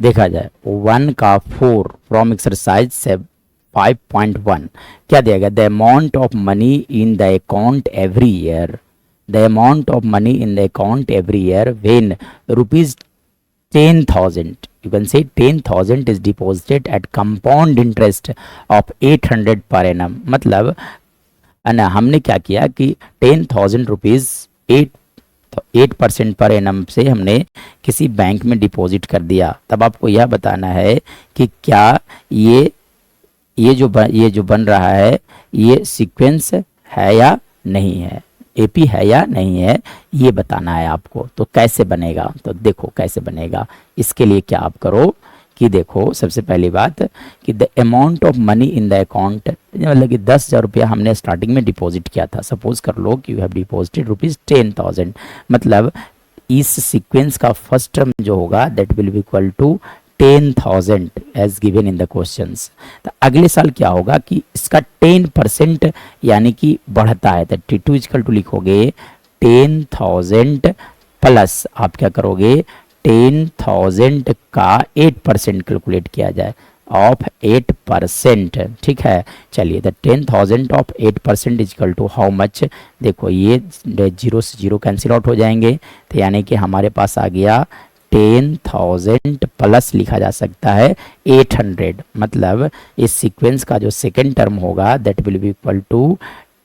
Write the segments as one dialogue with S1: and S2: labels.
S1: देखा जाए 1 का 4 फ्रॉम एक्सरसाइज से 5.1 क्या दिया गया, the amount of money in the account every year, the amount of money in the account every year when rupees 10,000, you can say 10,000 is deposited at compound interest of 800 per annum। मतलब ना हमने क्या किया कि 10,000 rupees 8% per annum से हमने किसी bank में डिपॉजिट कर दिया। तब आपको यह बताना है कि क्या ये जो बन रहा है ये सीक्वेंस है या नहीं है, एपी है या नहीं है, ये बताना है आपको। तो कैसे बनेगा, तो देखो कैसे बनेगा। इसके लिए क्या आप करो कि देखो सबसे पहली बात कि the amount of money in the account, मतलब कि 10,000 रुपया हमने स्टार्टिंग में डिपॉजिट किया था। सपोज कर लो कि यू हैव डिपॉजिटेड रुपीज़ 10,000, मतलब इस सीक्वेंस का फर्स्ट टर्म जो होगा that will be equal to 10,000 as given in the questions. तो अगले साल क्या होगा कि इसका 10% यानी कि बढ़ता है, तो T2 इक्वल टू लिखोगे 10,000 प्लस आप क्या करोगे 10,000 का 8% कैलकुलेट किया जाए ऑफ 8%, ठीक है। चलिए the 10,000 of 8% equal to how much, देखो ये 0 से 0 कैंसिल आउट हो जाएंगे, तो यानी कि हमारे पास आ गया 10,000 प्लस लिखा जा सकता है 800, मतलब इस सीक्वेंस का जो सेकेंड टर्म होगा that will be equal to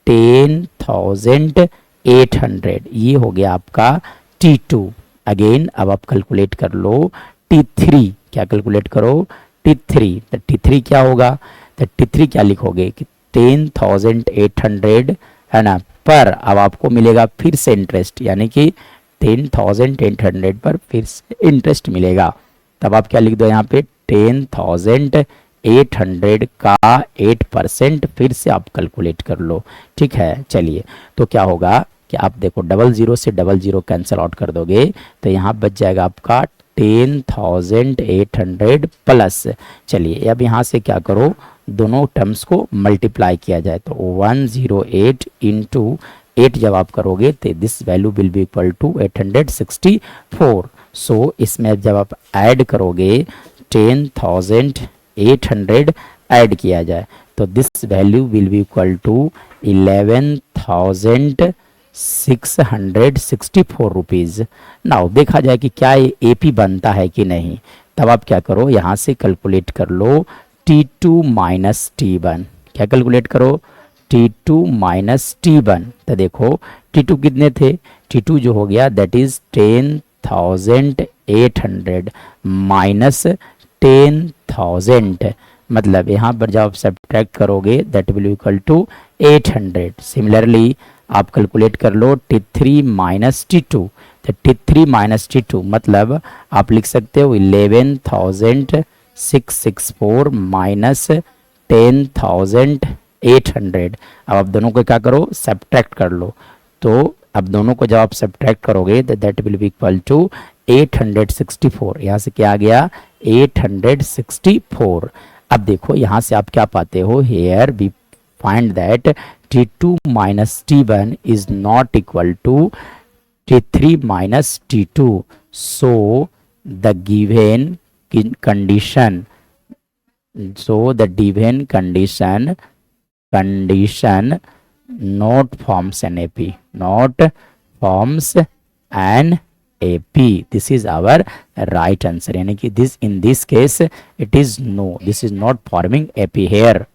S1: 10,800, ये हो गया आपका T2। अगेन अब आप कैलकुलेट कर लो T3, क्या कैलकुलेट करो T3, तो T3 क्या होगा, तो T3 क्या लिखोगे कि 10,800 है ना, पर अब आपको मिलेगा फिर से इंटरेस्ट, यानी कि 10,800 पर फिर से इंटरेस्ट मिलेगा। तब आप क्या लिख दो यहाँ पे 10,800 का 8% फिर से आप कैलकुलेट कर लो, ठीक है। चलिए तो क्या होगा कि आप देखो 00 से 00 कैंसिल आउट कर दोगे तो यहाँ बच जाएगा आपका 10,800 प्लस। चलिए अब यहाँ से क्या करो, दोनों टर्म्स को मल्टीप्लाई किया जाए, तो 108 इंटू 8 जब आप करोगे तो this value will be equal to 864। So इसमें जब आप ऐड करोगे 10,800 ऐड किया जाए तो this value will be equal to 11,664 rupees. Now देखा जाए कि क्या ये एपी बनता है कि नहीं। तब आप क्या करो, यहाँ से कैलकुलेट कर लो T2 माइनस T1, क्या कैलकुलेट करो T2 माइनस T1। तो देखो T2 कितने थे, T2 जो हो गया दैट इज 10,800 माइनस 10,000, मतलब यहाँ पर जब आप सब्ट्रैक्ट करोगे that will equal to 800। Similarly आप कैलकुलेट कर लो T3 माइनस T2, तो T3 माइनस T2 मतलब आप लिख सकते हो 11,664 माइनस 10,800। अब आप दोनों को क्या करो सब्ट्रैक्ट कर लो, तो अब दोनों को जब आप सब्ट्रैक्ट करोगे तो that will be equal to 864। यहाँ से क्या आ गया 864। अब देखो यहाँ से आप क्या पाते हो, here we find that T2 minus T1 is not equal to T3 minus T2। So the given condition, so the given condition not forms an AP, not forms an AP। this is our right answer, यानी कि this in this case it is no, this is not forming AP here।